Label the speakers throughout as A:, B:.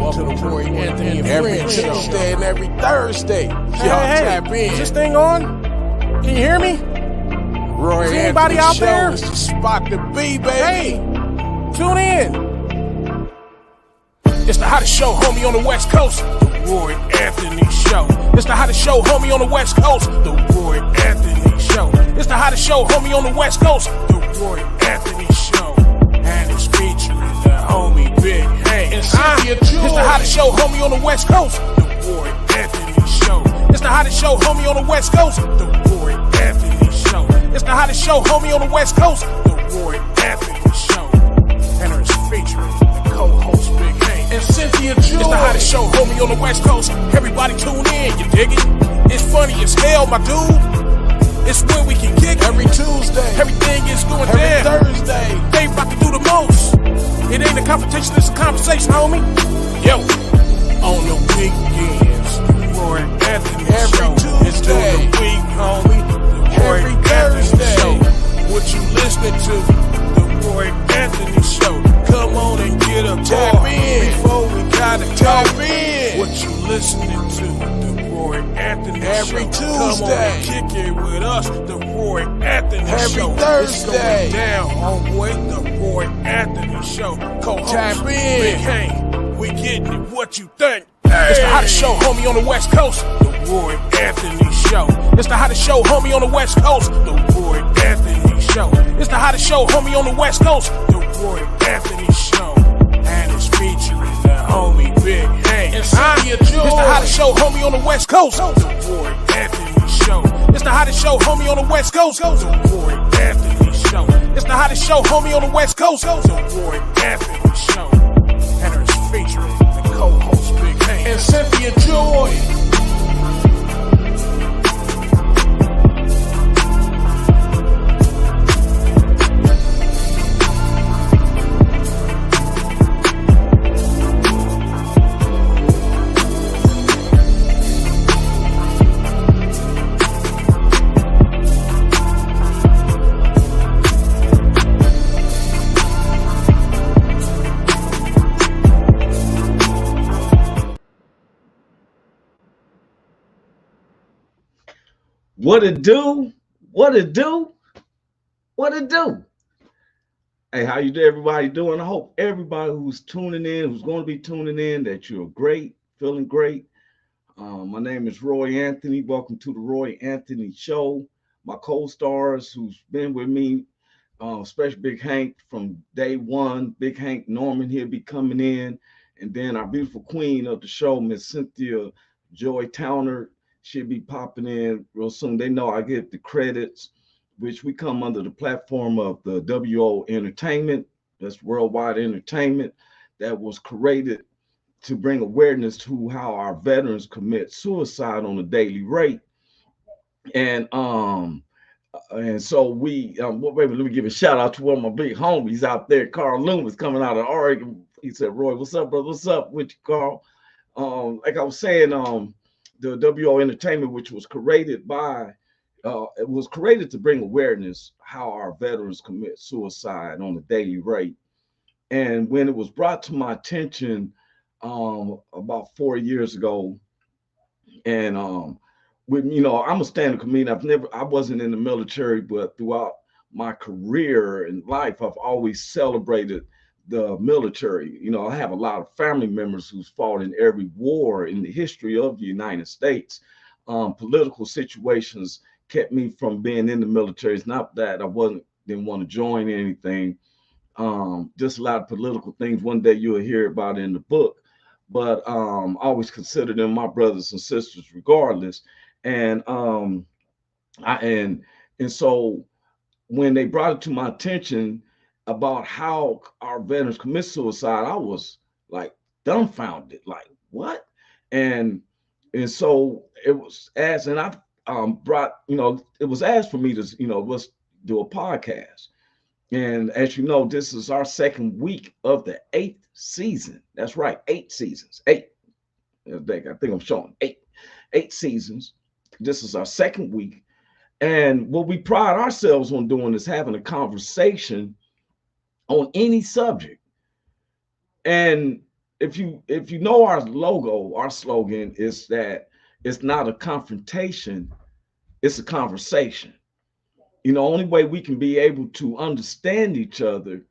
A: Welcome to the Roy Anthony and every Tuesday and every Thursday. Y'all tap in.
B: Is this thing on? Can you hear me?
A: Roy
B: Is anybody out
A: Show
B: there?
A: is the spot to be, baby.
B: Hey, tune in. It's the hottest show, homie, on the West Coast. The Roy Anthony Show. It's the hottest show, homie, on the West Coast. The Roy Anthony Show. It's the hottest show, homie, on the West Coast. The Roy Anthony Show. And it's featuring the homie Big Hank
A: and Cynthia.
B: It's the hottest show, homie, on the West Coast. The Roy Anthony Show. It's the hottest show, homie, on the West Coast. The Roy Anthony Show. It's the hottest show, homie, on the West Coast. The Roy Anthony Show. And it's featuring the co-host Big Hank
A: and Cynthia.
B: It's the hottest show, homie, on the West Coast. Everybody tune in, you dig it? It's funny as hell, my dude. It's where we can kick
A: every Tuesday.
B: Everything is going
A: every
B: down.
A: Thursday.
B: They about to do the most. It ain't a confrontation, it's a conversation, homie. Yo, on the weekends, the Roy Anthony
A: every
B: Show.
A: Tuesday.
B: It's during the week, homie. The Roy
A: every
B: Anthony
A: Thursday.
B: Show. What you listening to? The Roy Anthony Show. Come on and get a
A: tap in
B: before we gotta
A: tap
B: go.
A: in.
B: What you listening to? The Roy Anthony
A: every
B: Show.
A: Tuesday.
B: Come on and kick it with us. The Roy Anthony
A: every
B: Show.
A: Thursday.
B: It's going down, homeboy. The Roy Anthony Show.
A: Tap in.
B: Big Hank. We getting it. What you think? It's the hottest show, homie, on the West Coast. The Roy Anthony Show. It's the hottest show, homie, on the West Coast. The Roy Anthony Show. It's the hottest show, homie, on the West Coast. The Roy Anthony Show. And it's featuring the homie Big Hank
A: and Cynthia.
B: It's the hottest show, homie, on the West Coast. The Roy Anthony Show. It's the hottest show, homie, on the West Coast. The Roy Anthony Show. It's the hottest show, homie, on the West Coast. The Roy Anthony Show. And it's featuring the co-host Big Hank
A: and Cynthia Joy.
C: What it do? What it do? What it do? Hey, how you do? Everybody doing? I hope everybody who's tuning in, who's going to be tuning in, that you're great, feeling great. My name is Roy Anthony. Welcome to the Roy Anthony Show. My co-stars who's been with me, especially Big Hank from day one. Big Hank Norman here be coming in, and then our beautiful queen of the show, Miss Cynthia Joy Towner. She'll be popping in real soon. They know I get the credits, which we come under the platform of the WO Entertainment. That's Worldwide Entertainment, that was created to bring awareness to how our veterans commit suicide on a daily rate. And so we, wait, let me give a shout out to one of my big homies out there, Carl Loomis, coming out of Oregon. He said, Roy, what's up, brother? What's up with you, Carl? Like I was saying, the WO Entertainment, which was created by, it was created to bring awareness how our veterans commit suicide on a daily rate. And when it was brought to my attention about 4 years ago, and with, I'm a stand-up comedian. I wasn't in the military, but throughout my career and life, I've always celebrated the military. I have a lot of family members who's fought in every war in the history of the United States. Political situations kept me from being in the military. It's not that I didn't want to join anything. Just a lot of political things. One day you'll hear about it in the book, but I always consider them my brothers and sisters regardless. And so when they brought it to my attention about how our veterans commit suicide, I was like dumbfounded, like what? And so it was asked, and I it was asked for me to, let's do a podcast. And as you know, this is our second week of the 8th season. That's right, 8 seasons. 8. I think I'm showing 8 seasons. This is our second week. And what we pride ourselves on doing is having a conversation on any subject. And if you know our logo, our slogan is that it's not a confrontation, it's a conversation. Only way we can be able to understand each other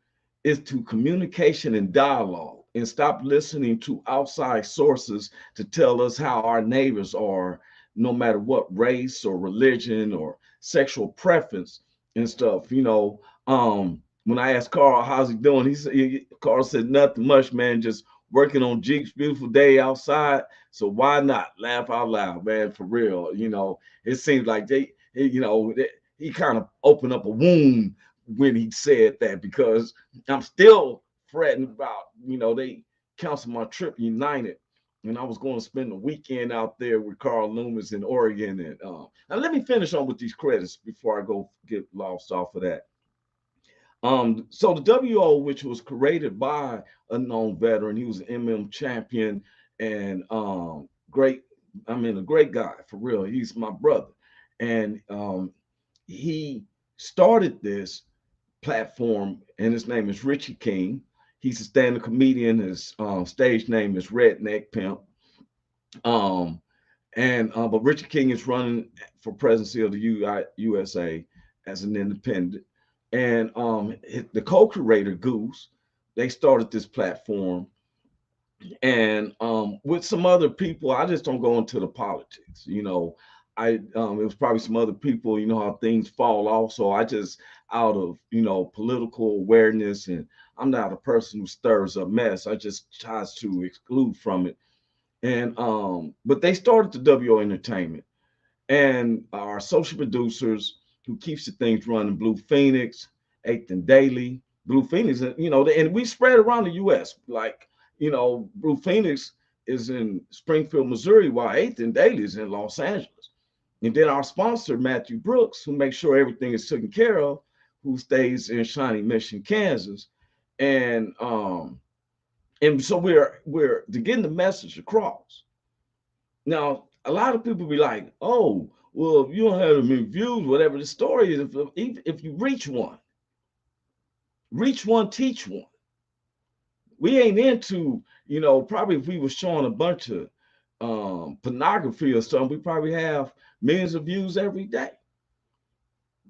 C: is through communication and dialogue, and stop listening to outside sources to tell us how our neighbors are, no matter what race or religion or sexual preference and stuff. When I asked Carl how's he doing, Carl said nothing much, man, just working on Jeep's beautiful day outside. So why not laugh out loud, man? For real. It seems like he kind of opened up a wound when he said that, because I'm still fretting about, they canceled my trip United, and I was going to spend the weekend out there with Carl Loomis in Oregon. And let me finish on with these credits before I go get lost off of that. So the WO, which was created by a known veteran, he was an MM champion and great. I mean, a great guy for real. He's my brother, and he started this platform, and his name is Richie King. He's a stand-up comedian. His stage name is Redneck Pimp. But Richie King is running for presidency of the USA as an independent. And the co-curator Goose, they started this platform, and with some other people. I just don't go into the politics. It was probably some other people. You know how things fall off. So I just, out of political awareness, and I'm not a person who stirs up mess. I just tries to exclude from it. And but they started the WO Entertainment, and our social producers who keeps the things running, Blue Phoenix, Eighth and Daily, Blue Phoenix, and we spread around the U.S. Like, Blue Phoenix is in Springfield, Missouri, while Eighth and Daily is in Los Angeles. And then our sponsor, Matthew Brooks, who makes sure everything is taken care of, who stays in Shawnee Mission, Kansas. And so we're getting the message across. Now, a lot of people be like, oh, well, if you don't have many views, whatever the story is, if you reach one, teach one. We ain't into, probably if we were showing a bunch of pornography or something, we probably have millions of views every day.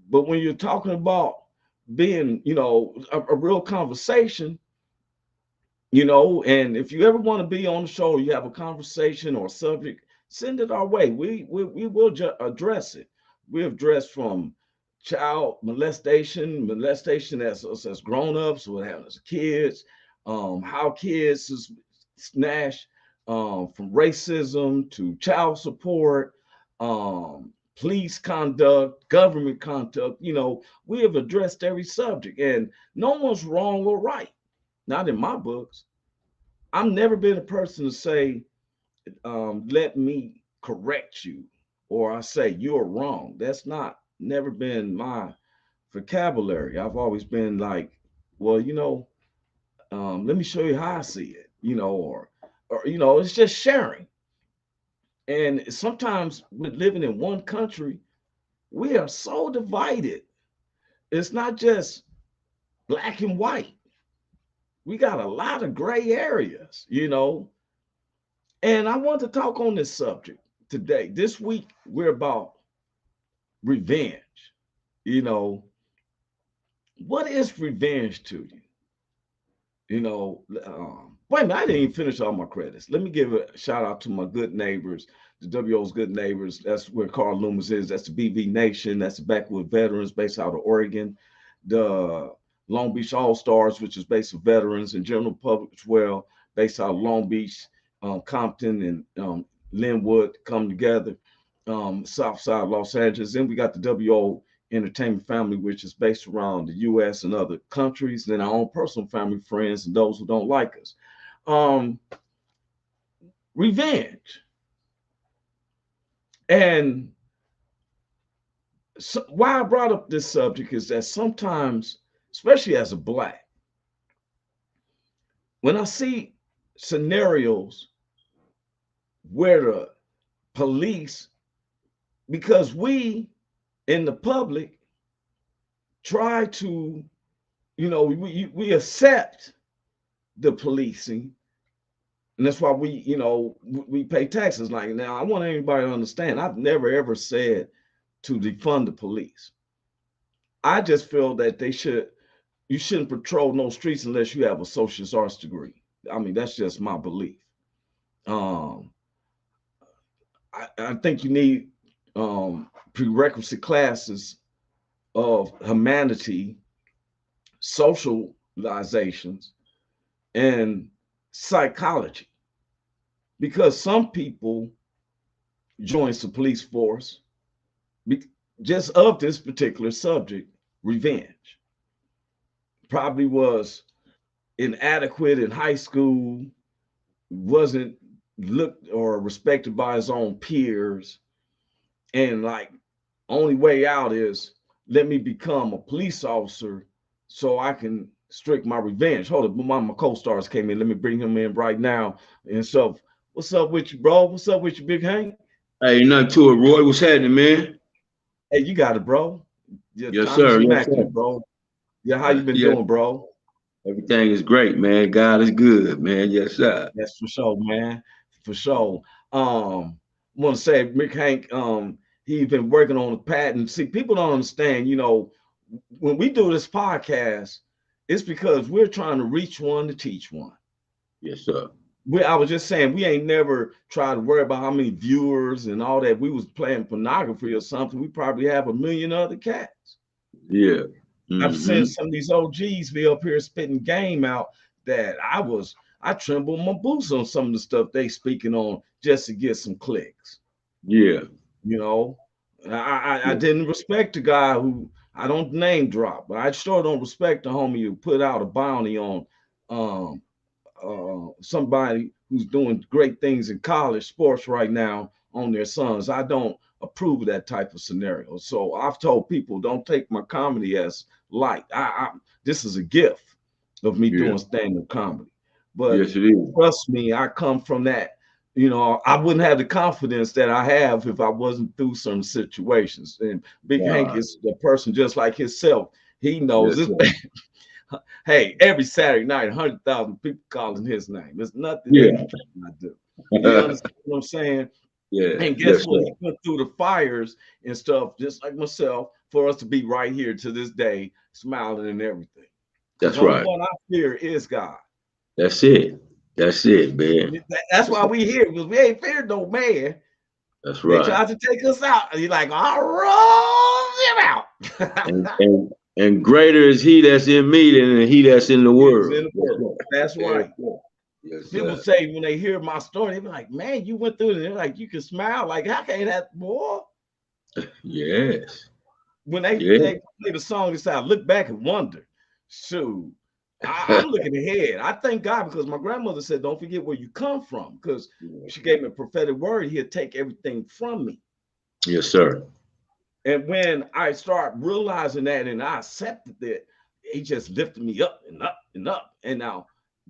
C: But when you're talking about being, a real conversation, and if you ever want to be on the show, you have a conversation or a subject, send it our way. We will address it. We address from child molestation as grown-ups, what happens as kids, how kids is snatched, from racism to child support, police conduct, government conduct. We have addressed every subject, and no one's wrong or right. Not in my books. I've never been a person to say, let me correct you, or I say you're wrong. That's never been my vocabulary. I've always been like, well, let me show you how I see it, or it's just sharing. And sometimes with living in one country, we are so divided. It's not just black and white. We got a lot of gray areas, And I want to talk on this subject today. This week, we're about revenge. What is revenge to you? Wait a minute, I didn't even finish all my credits. Let me give a shout out to my good neighbors, the WO's good neighbors. That's where Carl Loomis is. That's the BV Nation. That's the Backwood Veterans based out of Oregon. The Long Beach All-Stars, which is based on veterans, and general public as well, based out of Long Beach, Compton, and Linwood come together, South Side Los Angeles. Then we got the WO Entertainment family, which is based around the U.S. and other countries, and then our own personal family, friends, and those who don't like us. Revenge. And so why I brought up this subject is that sometimes, especially as a Black, when I see scenarios where the police, because we in the public try to, we accept the policing, And that's why we, we pay taxes. Like, now, I want anybody to understand, I've never ever said to defund the police. I just feel that you shouldn't patrol no streets unless you have a social arts degree. I mean, that's just my belief. Um, I think you need prerequisite classes of humanity, socializations, and psychology, because some people joins the police force just of this particular subject, revenge. Probably was inadequate in high school, wasn't looked or respected by his own peers, and like only way out is let me become a police officer so I can strict my revenge. Hold up, one of my co-stars came in. Let me bring him in right now. And so, what's up with you, bro? What's up with you, Big Hank?
D: Hey, nothing to it, Roy. What's happening, man?
C: Hey, you got it, bro.
D: Yes, sir. Yes, sir.
C: Bro. Yeah, how you been doing, bro?
D: Everything is great, man. God is good, man. Yes, sir.
C: That's for sure, man. For sure. I want to say, Mick Hank, he's been working on the patent. See, people don't understand, when we do this podcast, it's because we're trying to reach one to teach one.
D: Yes, sir.
C: I was just saying, we ain't never tried to worry about how many viewers and all that. We was playing pornography or something. We probably have a million other cats.
D: Yeah.
C: I've seen some of these OGs be up here spitting game out that I tremble my boots on some of the stuff they speaking on just to get some clicks.
D: Yeah.
C: I didn't respect the guy who, I don't name drop, but I sure don't respect the homie who put out a bounty on somebody who's doing great things in college sports right now on their sons. I don't approve of that type of scenario. So I've told people, don't take my comedy as light. This is a gift of me doing stand-up comedy. But
D: yes, it is.
C: Trust me, I come from that. I wouldn't have the confidence that I have if I wasn't through some situations. And Big Hank is a person just like himself. He knows this. Hey, every Saturday night, 100,000 people calling his name. There's nothing I do. You understand what I'm saying?
D: Yeah.
C: And guess what? He went through the fires and stuff, just like myself, for us to be right here to this day, smiling and everything.
D: That's right.
C: What I fear is God.
D: That's it. That's it, man.
C: That's why we here, because we ain't feared no man.
D: That's right.
C: They tried to take us out, and you're like, I'll roll them
D: out. And greater is he that's in me than he that's in the world.
C: That's right. Yes, people say when they hear my story, they be like, man, you went through it. And they're like, you can smile. Like, how can that, boy?
D: Yes.
C: When they play the song, they say, I look back and wonder. Shoot, I'm looking ahead. I thank God, because my grandmother said, don't forget where you come from, because she gave me a prophetic word. He'll take everything from me.
D: Yes, sir.
C: And when I start realizing that and I accepted that, he just lifted me up and up and up. And now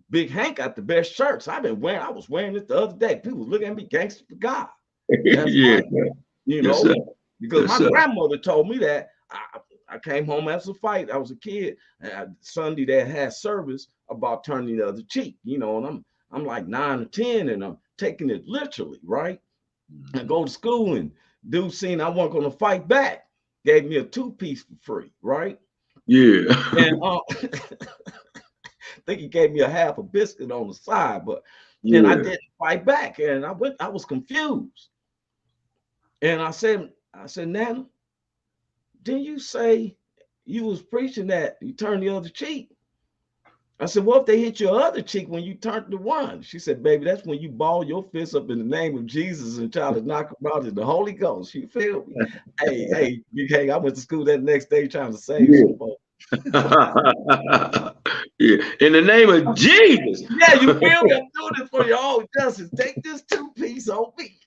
C: Big Hank got the best shirts. I was wearing it the other day. People looking at me, gangster for God.
D: Right.
C: Because my grandmother told me that. I came home after a fight. I was a kid. Sunday they had service about turning the other cheek, and I'm like 9 or 10, and I'm taking it literally, right? I go to school, and dude seen I wasn't going to fight back, gave me a 2-piece for free, right?
D: Yeah.
C: And I think he gave me a half a biscuit on the side, but and I didn't fight back, and I was confused. And I said, Nana, didn't you say you was preaching that you turn the other cheek? I said, what if they hit your other cheek when you turn the one? She said, baby, that's when you ball your fist up in the name of Jesus and try to knock him out in the Holy Ghost. You feel me? hey, I went to school that next day trying to save some folks.
D: In the name of Jesus.
C: Yeah, you feel me? I'm doing this for your own justice. Take this 2-piece on me.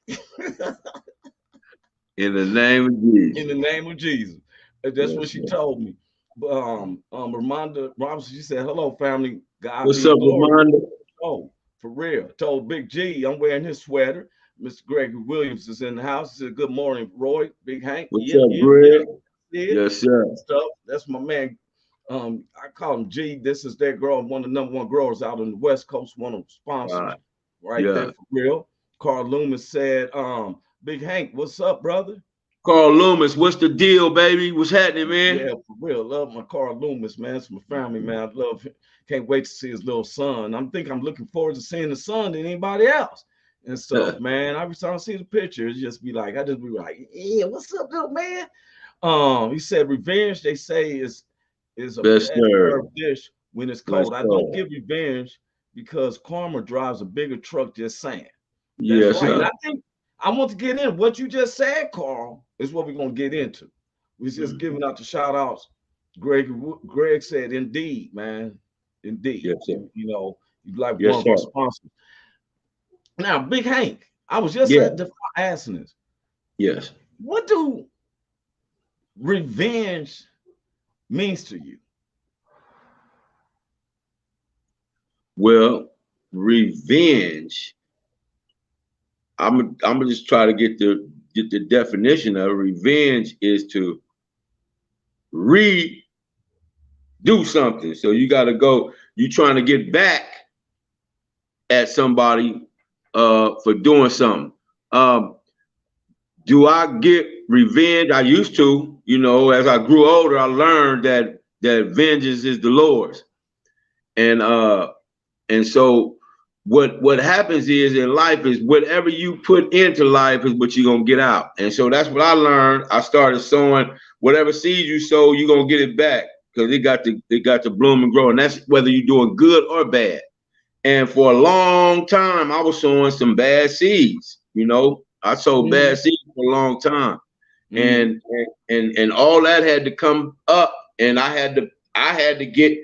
D: In the name of Jesus.
C: In the name of Jesus. That's what she told me. Ramonda Robinson, she said, hello, family. God
D: what's up, Ramonda?
C: Oh, for real. Told Big G, I'm wearing his sweater. Mr. Gregory Williams is in the house. He said, good morning, Roy, Big Hank.
D: What's up, Greg?
C: Yes, sir. That's my man. I call him G. This is their girl, one of the #1 growers out on the West Coast, one of the sponsors. right there for real. Carl Loomis said, Big Hank, what's up, brother?
D: Carl Loomis, what's the deal, baby? What's happening, man?
C: Yeah, for real. Love my Carl Loomis, man. It's my family, man. I love him. Can't wait to see his little son. I'm looking forward to seeing the son than anybody else and stuff, man. Every time I see the picture, it's just be like, yeah, what's up, little man? He said revenge, they say, is a best served dish when it's cold. I don't give revenge because karma drives a bigger truck, just saying. That's right. I think I want to get in what you just said, Carl, is what we're gonna get into. We're just giving out the shout outs. Greg said, indeed, man. Indeed.
D: Yes, sir.
C: You know, you like one of our sponsors. Now, Big Hank, I was just asking this.
D: Yes.
C: What do revenge means to you?
D: Well, revenge. I'm gonna just try to get the definition of revenge is to redo something. So you got to go. You trying to get back at somebody for doing something. Do I get revenge? I used to. You know, as I grew older, I learned that vengeance is the Lord's, and so. What happens is in life is whatever you put into life is what you're gonna get out. And so that's what I learned. I started sowing whatever seeds you sow, you're gonna get it back because it got to bloom and grow. And that's whether you're doing good or bad. And for a long time, I was sowing some bad seeds. You know, I sowed bad seeds for a long time. And all that had to come up, and I had to get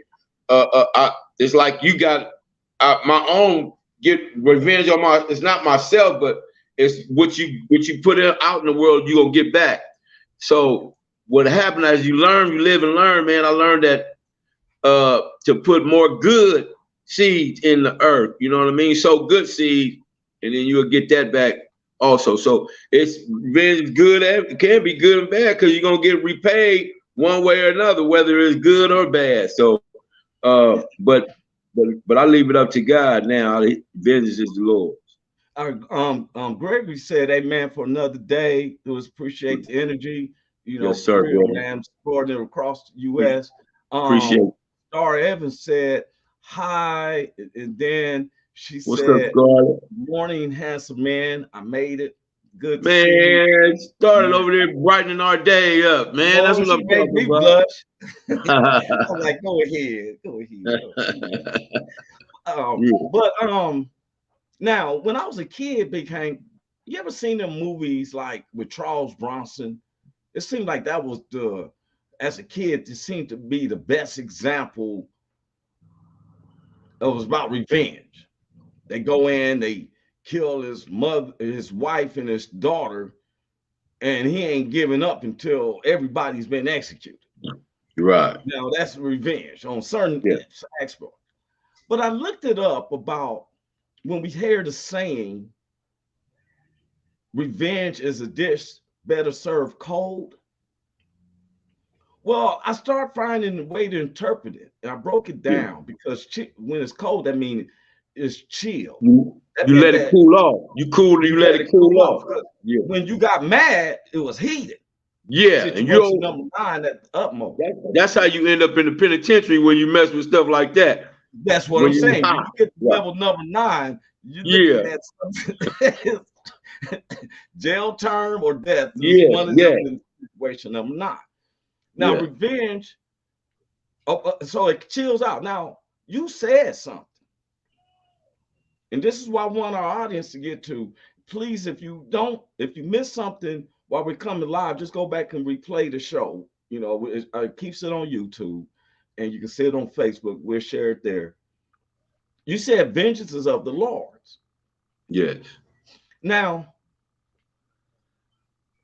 D: it's like you got my own get revenge on it's not myself, but it's what you put out in the world, you're gonna get back. So what happened as you learn, you live and learn, man. I learned that to put more good seeds in the earth, you know what I mean? Sow good seed, and then you'll get that back also. So it's revenge good, it can be good and bad because you're gonna get repaid one way or another, whether it's good or bad. So But I leave it up to God now. Vengeance is the Lord's.
C: Gregory said, "Amen for another day." It was appreciate the energy. You know,
D: yes, sir,
C: real, man, supporting it across the U.S.
D: Appreciate it.
C: Star Evans said, "Hi," and then she
D: What's
C: said,
D: up, God?
C: "Morning, handsome man. I made it. Good to
D: man,
C: see you."
D: Started over there brightening our day up, man. That's what I'm talking about.
C: Blush. I'm like, go ahead. But now when I was a kid, Big Hank, you ever seen them movies like with Charles Bronson? It seemed like that was as a kid, it seemed to be the best example. It was about revenge. They go in, they kill his mother, his wife, and his daughter, and he ain't giving up until everybody's been executed.
D: Right.
C: Now that's revenge on certain aspects. But I looked it up about when we hear the saying, revenge is a dish better served cold. Well, I started finding a way to interpret it, and I broke it down because when it's cold, that means it's chill.
D: You let it cool off. You let it cool off.
C: When you got mad, it was heated.
D: Yeah,
C: and you're number 9 at the utmost.
D: That's how you end up in the penitentiary when you mess with stuff like that.
C: That's what I'm saying. When you get to level number 9, you're looking at something. Jail term or death. One of them in situation number 9. Now revenge. So it chills out. Now you said something, and this is what I want our audience to get to. Please, if you miss something while we're coming live, just go back and replay the show. You know, it keeps it on YouTube, and you can see it on Facebook. We'll share it there. You said vengeance is of the Lord's.
D: Yes.
C: Now,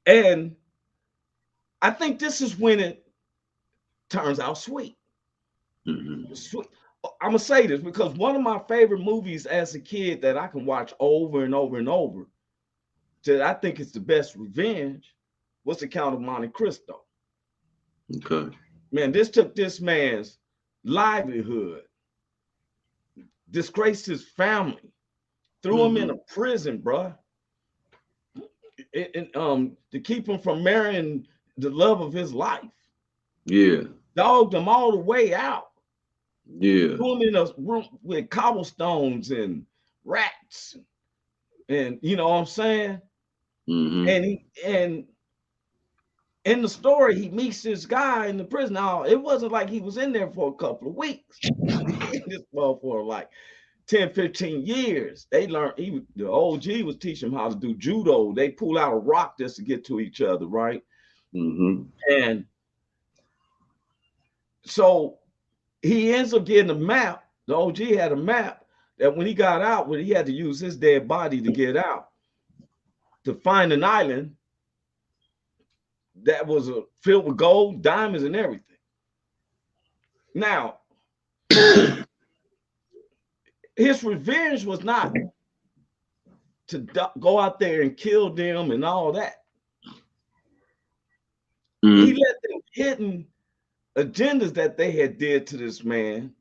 C: and I think this is when it turns out sweet. Sweet. I'm gonna say this because one of my favorite movies as a kid that I can watch over and over and over, that I think is the best revenge, was The Count of Monte Cristo.
D: Okay.
C: Man, this took this man's livelihood, disgraced his family, threw him in a prison, bro. To keep him from marrying the love of his life.
D: Yeah.
C: Dogged him all the way out.
D: Yeah.
C: Threw him in a room with cobblestones and rats. And you know what I'm saying? And in the story, he meets this guy in the prison. Now, it wasn't like he was in there for a couple of weeks. This boy for like 10, 15 years. They learned, the OG was teaching him how to do judo. They pull out a rock just to get to each other, right? And so he ends up getting a map. The OG had a map that when he got out, he had to use his dead body to get out, to find an island that was filled with gold, diamonds, and everything. Now, his revenge was not to go out there and kill them and all that. He let them hidden agendas that they had did to this man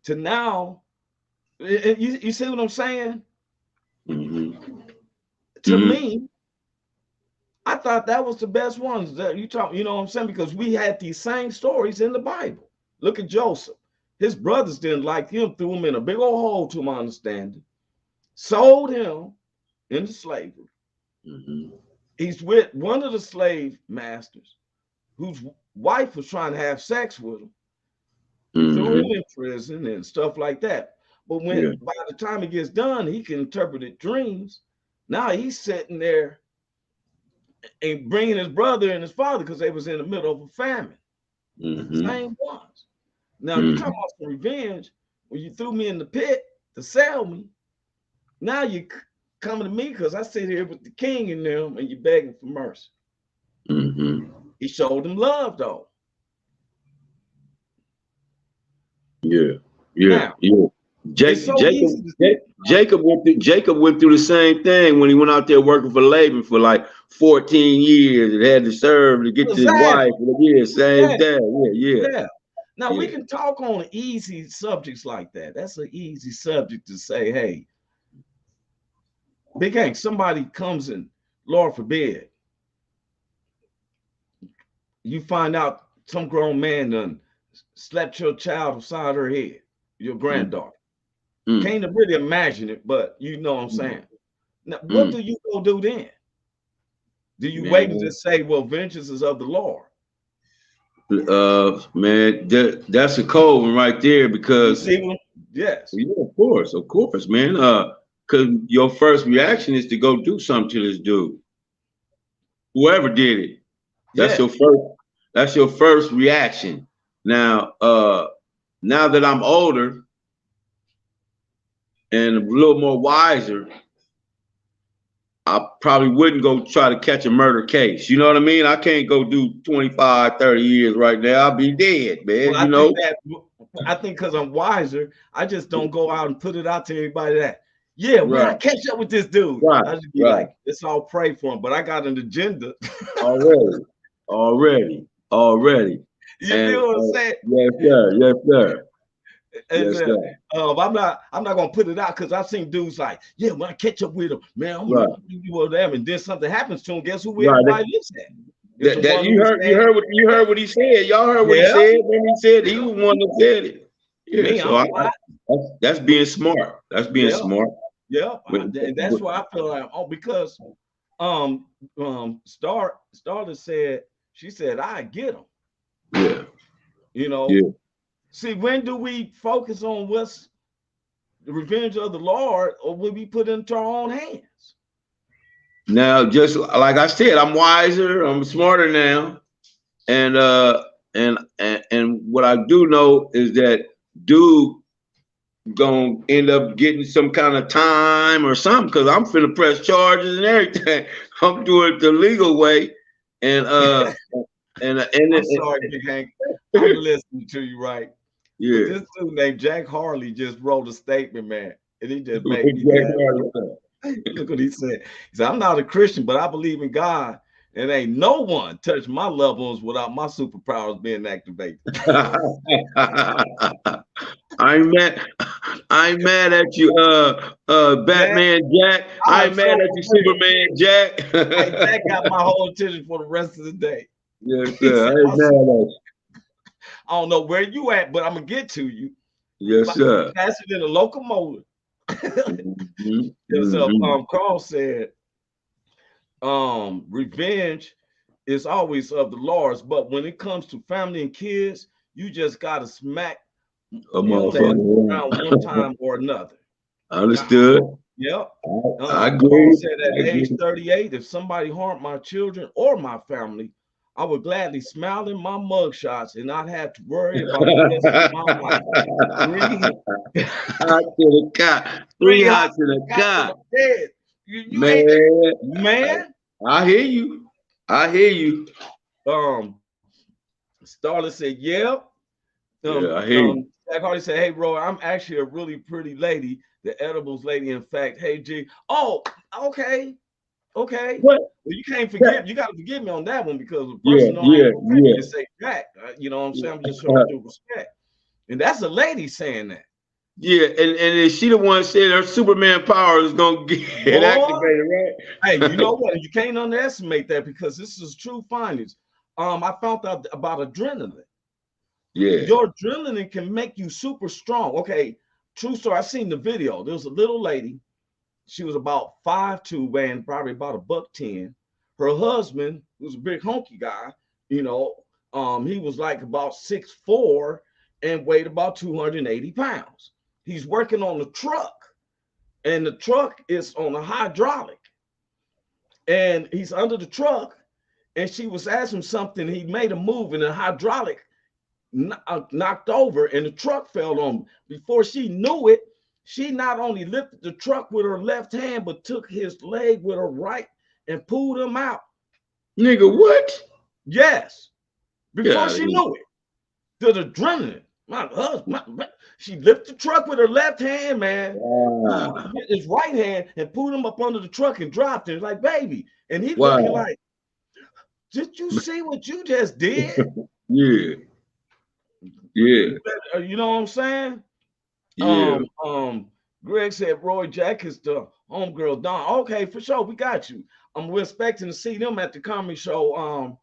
C: to now, you see what I'm saying? To me, I thought that was the best ones that you talk, you know what I'm saying? Because we had these same stories in the Bible. Look at Joseph. His brothers didn't like him, threw him in a big old hole, to my understanding, sold him into slavery. He's with one of the slave masters whose wife was trying to have sex with him, threw him in prison and stuff like that. But when by the time it gets done, he can interpret dreams. Now he's sitting there and bringing his brother and his father because they was in the middle of a famine. Same ones. Now you talking about some revenge when you threw me in the pit to sell me. Now you coming to me because I sit here with the king in them and you begging for mercy. He showed them love though.
D: Jacob went through the same thing when he went out there working for Laban for like 14 years and had to serve to get to his wife. Same thing.
C: Now we can talk on easy subjects like that. That's an easy subject to say, hey, Big Hank, somebody comes and, Lord forbid, you find out some grown man done slapped your child upside her head, your granddaughter. Can't really imagine it, but you know what I'm saying. Now, what do you go do then? Do you wait and just say, well, vengeance is of the Lord?
D: Man, that's a cold one right there because
C: yes.
D: Yeah, of course, man. Because your first reaction is to go do something to this dude. Whoever did it. That's your first reaction. Now, now that I'm older and a little more wiser, I probably wouldn't go try to catch a murder case. You know what I mean? I can't go do 25, 30 years right now. I'll be dead, man.
C: Well, I think because I'm wiser, I just don't go out and put it out to anybody that, when I catch up with this dude, I just be like, let's all pray for him. But I got an agenda.
D: Already.
C: You feel what I'm saying?
D: Yes, sir.
C: I'm not gonna put it out because I've seen dudes like, when I catch up with him, man, I'm gonna do you with them, and then something happens to him. Guess who everybody looks at?
D: You heard what he said. Y'all heard what he said when he said he was one that said it. That's being smart. That's being smart.
C: Yeah, and that's why I feel like because Starlet said, she said, I get him.
D: Yeah.
C: You know.
D: Yeah.
C: See, when do we focus on what's the revenge of the Lord, or will we put it into our own hands?
D: Now, just like I said, I'm wiser, I'm smarter now, and what I do know is that dude gonna end up getting some kind of time or something because I'm finna press charges and everything. I'm doing it the legal way, and I'm
C: sorry, Big Hank, I'm listening to you, right?
D: Yeah.
C: But this dude named Jack Harley just wrote a statement, man, and he just made me laugh. Look what he said. He said, I'm not a Christian, but I believe in God, and ain't no one touched my loved ones without my superpowers being activated.
D: I ain't mad. I ain't mad at you, Batman Jack. I ain't mad at you, Superman Jack.
C: Hey, that got my whole attention for the rest of the day.
D: Yes, sir. I ain't mad at you.
C: I don't know where you at, but I'm gonna get to you.
D: Yes, sir.
C: Faster than a locomotive. Carl said, revenge is always of the Lord's, but when it comes to family and kids, you just gotta smack
D: a motherfucker
C: around one time or another.
D: Understood.
C: Yep.
D: I agree.
C: Said at age 38, if somebody harmed my children or my family, I would gladly smile in my mugshots and not have to worry about the rest of my life.
D: Three hots in a cot. Man, I hear you. I hear you.
C: Starlet said, yeah.
D: I hear you.
C: Jack Hardy said, hey, bro, I'm actually a really pretty lady, the edibles lady. In fact, hey, G. Oh, okay. Okay.
D: What?
C: Well, you can't forgive. You got to forgive me on that one because the person to say Jack. You know what I'm saying? I'm just showing due respect. And that's a lady saying that.
D: Yeah, and is she the one saying her Superman power is gonna get activated, right?
C: Hey, you know what? You can't underestimate that because this is true findings. I found out about adrenaline.
D: Yeah,
C: your adrenaline can make you super strong. Okay, true story. I seen the video. There was a little lady. She was about 5'2", weighing probably about $110. Her husband, who's a big honky guy, you know, he was like about 6'4" and weighed about 280 pounds. He's working on the truck, and the truck is on a hydraulic, and he's under the truck, and she was asking something. He made a move, and the hydraulic knocked over, and the truck fell on him. Before she knew it, she not only lifted the truck with her left hand, but took his leg with her right and pulled him out.
D: Nigga, what?
C: Yes. Before she knew it, the adrenaline. My husband, she lifted the truck with her left hand, man. His right hand and pulled him up under the truck and dropped him. Like, baby. And he looking like, did you see what you just did?
D: Yeah.
C: You know what I'm saying?
D: Yeah.
C: Greg said Roy Jack is the homegirl Don. Okay, for sure, we got you. We're expecting to see them at the comedy show.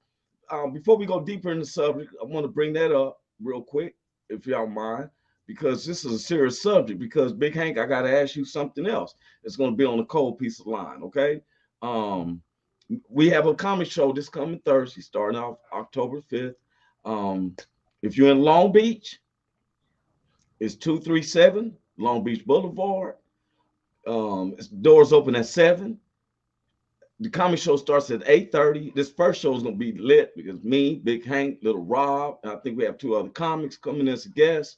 C: Before we go deeper in the subject, I want to bring that up real quick, if y'all mind, because this is a serious subject. Because Big Hank, I got to ask you something else. It's going to be on the cold piece of line, okay? We have a comedy show this coming Thursday, starting off October 5th. If you're in Long Beach, it's 237 Long Beach Boulevard. Doors open at 7. The comedy show starts at 8:30. This first show is going to be lit because me, Big Hank, Little Rob, and I think we have 2 other comics coming as a guest.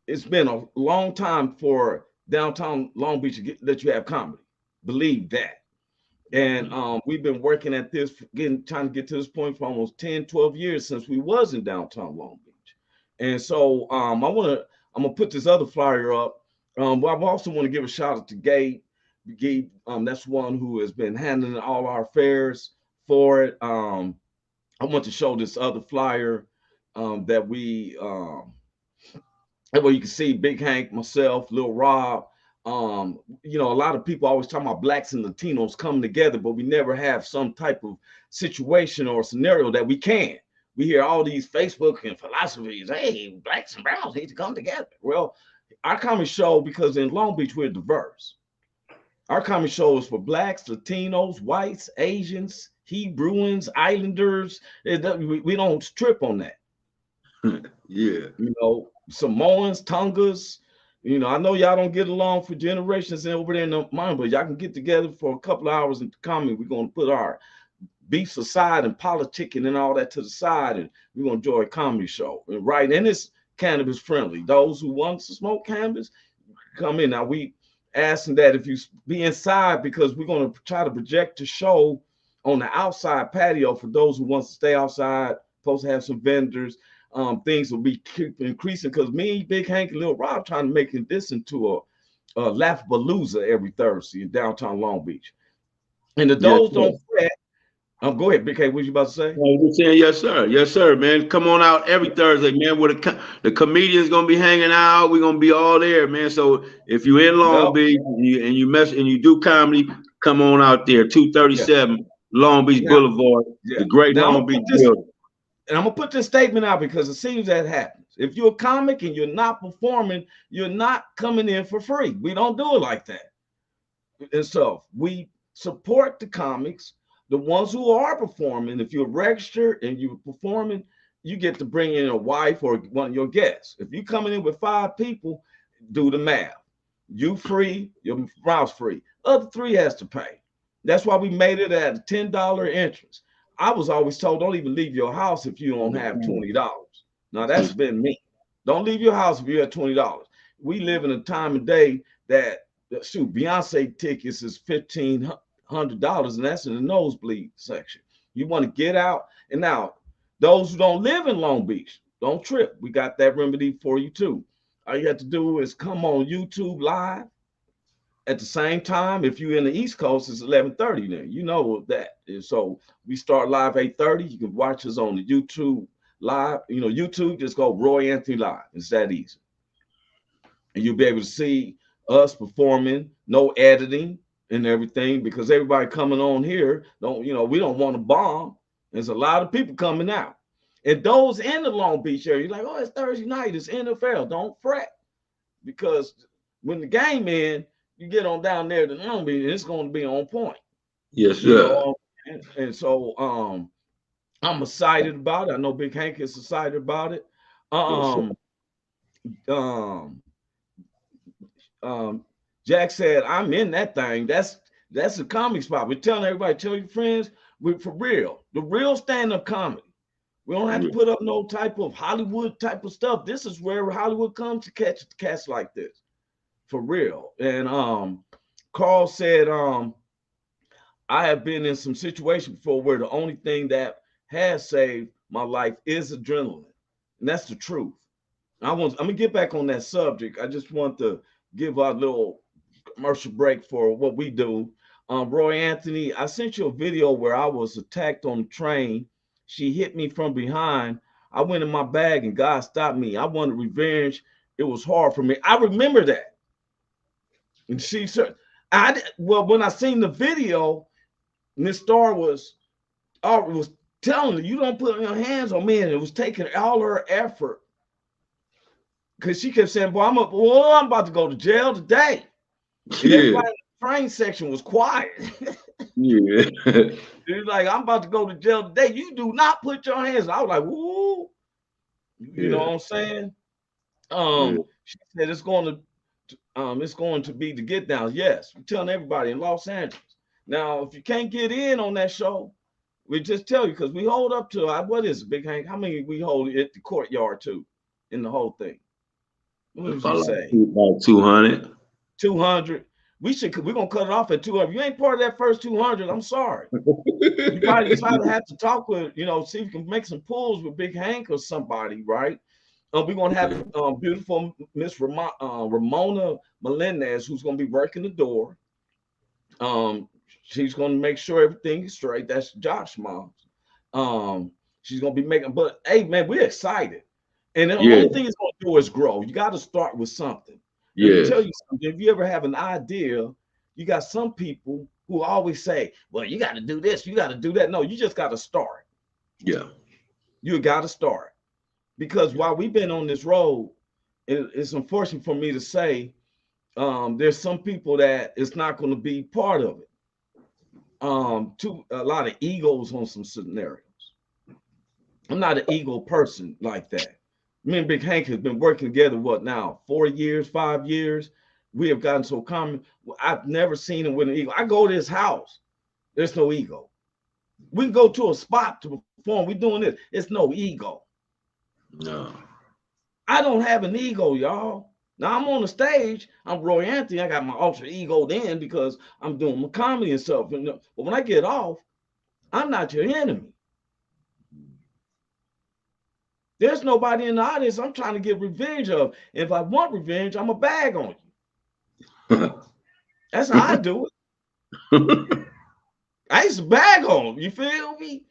C: It's been a long time for downtown Long Beach that you have comedy. Believe that. And we've been working at this, trying to get to this point for almost 10, 12 years since we was in downtown Long Beach. And so I'm gonna put this other flyer up. But I also want to give a shout out to Gabe. Gabe, that's one who has been handling all our affairs for it. I want to show this other flyer that we where you can see Big Hank, myself, Lil Rob. You know, a lot of people always talk about blacks and Latinos coming together, but we never have some type of situation or scenario that we can. We hear all these Facebook and philosophies. Hey, blacks and browns need to come together. Well, our comedy show, because in Long Beach we're diverse. Our comedy show is for blacks, Latinos, whites, Asians, Hebrews, Islanders. We don't trip on that.
D: Yeah.
C: You know, Samoans, Tongas. You know, I know y'all don't get along for generations and over there in the mind, but y'all can get together for a couple of hours in comedy. We're going to put our beefs aside and politicking and all that to the side, and we're going to enjoy a comedy show. Right? And it's cannabis friendly. Those who want to smoke cannabis, come in. Now, we asking that if you be inside, because we're going to try to project the show on the outside patio for those who want to stay outside, supposed to have some vendors. Things will be keep increasing because me, Big Hank, and Lil Rob trying to make this into a Laugh-A-Palooza every Thursday in downtown Long Beach. And the those don't fret, Go ahead, Big K. What you about to say?
D: We're saying yes, sir, man. Come on out every Thursday, man. Where the comedians gonna be hanging out. We're gonna be all there, man. So if you're in Long
C: Yep.
D: Beach and you do comedy, come on out there. 237 Long Beach
C: Now,
D: Boulevard,
C: yeah.
D: the Great
C: Now
D: Long Beach building.
C: and I'm gonna put this statement out because it seems that happens. If you're a comic and you're not performing, you're not coming in for free. We don't do it like that. And so we support the comics, the ones who are performing. If you're registered and you're performing, you get to bring in a wife or one of your guests. If you're coming in with 5 people, do the math. You free, your spouse free. Other 3 has to pay. That's why we made it at a $10 entrance. I was always told, don't even leave your house if you don't have $20. Now that's been me. Don't leave your house if you have $20. We live in a time of day that shoot, Beyonce tickets is $1,500, and that's in the nosebleed section. You want to get out, and now those who don't live in Long Beach, don't trip. We got that remedy for you too. All you have to do is come on YouTube live at the same time. If you're in the East Coast, it's 11:30. Then you know that. And so we start live 8:30. You can watch us on the YouTube live. You know, YouTube, just go Roy Anthony Live. It's that easy, and you'll be able to see us performing, no editing and everything, because everybody coming on here we don't want to bomb. There's a lot of people coming out, and those in the Long Beach area, you're like, oh, it's Thursday night, it's NFL. Don't fret, because when the game in, you get on down there to Long Beach, it's going to be on point.
D: Yes, sir.
C: And so I'm excited about it. I know Big Hank is excited about it. Jack said, I'm in that thing. That's a comic spot. We're telling everybody, tell your friends, we're for real. The real stand-up comedy. We don't have to put up no type of Hollywood type of stuff. This is where Hollywood comes to catch cats like this. For real. And Carl said, I have been in some situations before where the only thing that has saved my life is adrenaline. And that's the truth. I'm gonna get back on that subject. I just want to give a little commercial break for what we do. Roy Anthony, I sent you a video where I was attacked on the train. She hit me from behind. I went in my bag and God stopped me. I wanted revenge. It was hard for me. I remember that. And she said, when I seen the video, Miss Star was telling her, you don't put your hands on me, and it was taking all her effort. Because she kept saying, boy, I'm about to go to jail today. And everybody in the train section was quiet.
D: Yeah.
C: It's like, I'm about to go to jail today. You do not put your hands. I was like, woo. You know what I'm saying? She said it's going to be the get down. Yes, I'm telling everybody in Los Angeles. Now, if you can't get in on that show, we just tell you, because we hold up to what is it, Big Hank? How many we hold at the courtyard too in the whole thing? What would you say?
D: About 200.
C: 200. We're gonna cut it off at 200. If you ain't part of that first 200, I'm sorry. You probably just have to talk with, see if you can make some pulls with Big Hank or somebody, right? We're gonna have beautiful Miss Ramona Melendez, who's gonna be working the door. She's gonna make sure everything is straight. That's Josh's mom. She's gonna be making, but hey man, we're excited. And the only thing it's gonna do is grow. You got to start with something. Let me tell you something. If you ever have an idea, you got some people who always say, well, you got to do this, you got to do that. No, you just got to start.
D: Yeah.
C: You got to start. Because while we've been on this road, it's unfortunate for me to say, there's some people that it's not going to be part of it. A lot of egos on some scenarios. I'm not an ego person like that. Me and Big Hank has been working together, 4 years, 5 years. We have gotten so common. I've never seen him with an ego. I go to his house. There's no ego. We can go to a spot to perform. We're doing this. It's no ego.
D: No.
C: I don't have an ego, y'all. Now I'm on the stage. I'm Roy Anthony. I got my ultra ego then because I'm doing my comedy and stuff. But when I get off, I'm not your enemy. There's nobody in the audience I'm trying to get revenge of. If I want revenge, I'm a bag on you. That's how I do it. I used to bag on them. You feel me?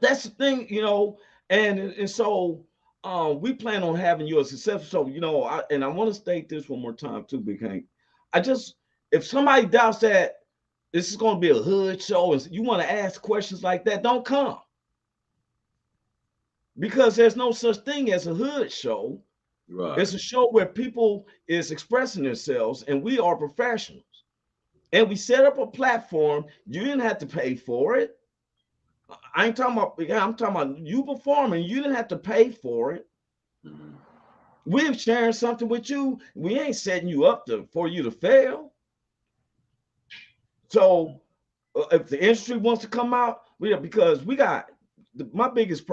C: That's the thing, you know, and so we plan on having you a successful. So, you know, I want to state this one more time too, Big Hank. I just if somebody doubts that this is going to be a hood show and you want to ask questions like that, don't come. Because there's no such thing as a hood show.
D: Right.
C: It's a show where people is expressing themselves and we are professionals. And we set up a platform. You didn't have to pay for it. I ain't talking about, I'm talking about you performing. You didn't have to pay for it.
D: Mm-hmm.
C: We're sharing something with you. We ain't setting you up for you to fail. So if the industry wants to come out, because we got my biggest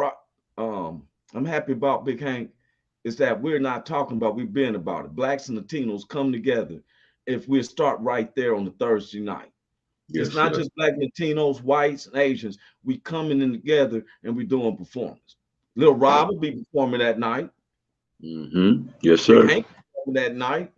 C: I'm happy about, Big Hank, is that we're not talking about, we've been about it. Blacks and Latinos come together if we start right there on the Thursday night.
D: Yes,
C: it's not
D: sir.
C: just Black, Latinos, whites, and Asians. We coming in together and we doing performance. Lil Rob will be performing that night.
D: Mm-hmm. Yes, sir.
C: Hank performing that night.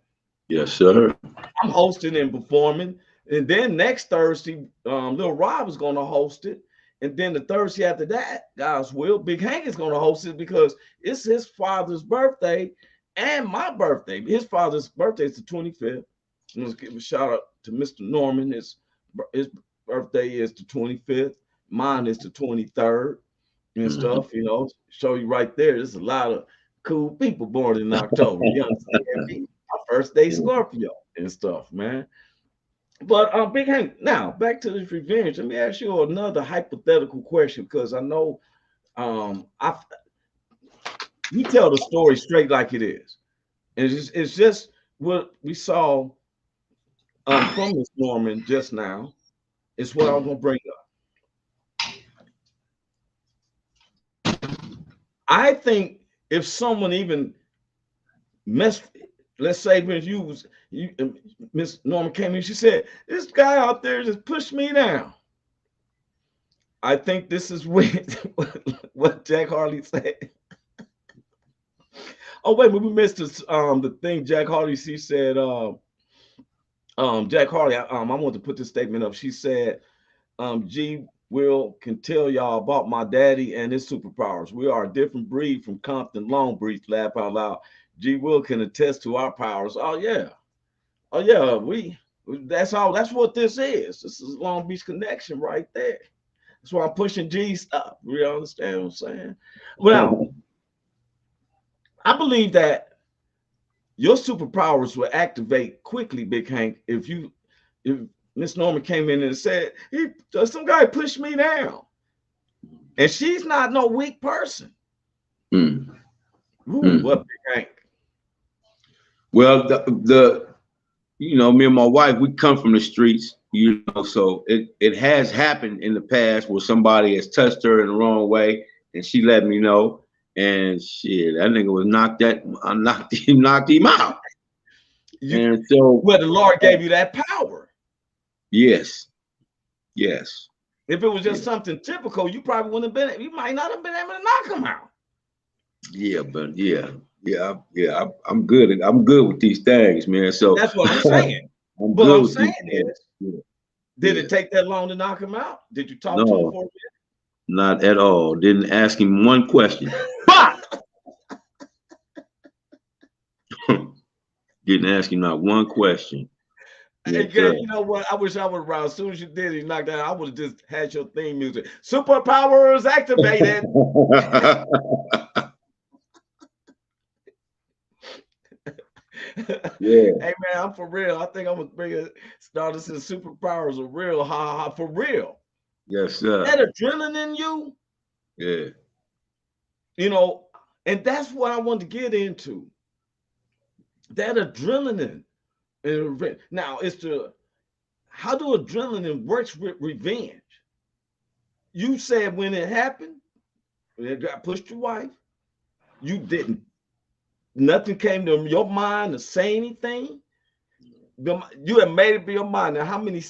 D: Yes, sir.
C: I'm hosting and performing. And then next Thursday, Lil Rob is going to host it. And then the Thursday after that, guys, Big Hank is going to host it because it's his father's birthday and my birthday. His father's birthday is the 25th. Let's give a shout out to Mr. Norman. His birthday is the 25th. Mine is the 23rd and stuff, you know. Show you right there. There's a lot of cool people born in October. You understand me? My first day Scorpio and stuff, man. But Big Hank, now back to this revenge. Let me ask you another hypothetical question because I know you tell the story straight like it is. It's just what we saw from Miss Norman just now. It's what I was gonna bring up. I think if someone even let's say when Miss Norman came in, she said, "This guy out there just pushed me down." I think this is what Jack Harley said. Oh wait, we missed the thing Jack Harley. She said, Jack Harley. I want to put this statement up. She said, G Will can tell y'all about my daddy and his superpowers. We are a different breed from Compton Long Beach. Laugh out loud. G Will can attest to our powers. Oh yeah. That's all. That's what this is. This is Long Beach connection right there. That's why I'm pushing G stuff. You understand what I'm saying? Well, I believe that your superpowers will activate quickly, Big Hank, if Miss Norman came in and said, some guy pushed me down. And she's not no weak person. Ooh, what, Big Hank?
D: Well, the you know, me and my wife, we come from the streets, you know, so it has happened in the past where somebody has touched her in the wrong way and she let me know. And shit, that nigga was knocked him out. And so,
C: well, the Lord gave you that power.
D: Yes.
C: If it was just something typical, you probably wouldn't have been. You might not have been able to knock him out.
D: Yeah, but I'm good. I'm good with these things, man. So
C: that's what I'm saying. What I'm saying is, did it take that long to knock him out? Did you talk to him for a minute?
D: Not at all. Didn't ask him one question. Didn't ask him not one question.
C: Yes, you know what? I wish I would have. As soon as you did, he knocked out. I would have just had your theme music. Superpowers activated.
D: Yeah.
C: Hey man, I'm for real. I think I'm gonna start us in superpowers are real. Ha for real.
D: Yes, sir.
C: That adrenaline in you.
D: Yeah.
C: You know, and that's what I want to get into. That adrenaline. Now, how do adrenaline works with revenge? You said when it happened, when it got pushed your wife, you didn't. Nothing came to your mind to say anything. You had made it be your mind. Now, how many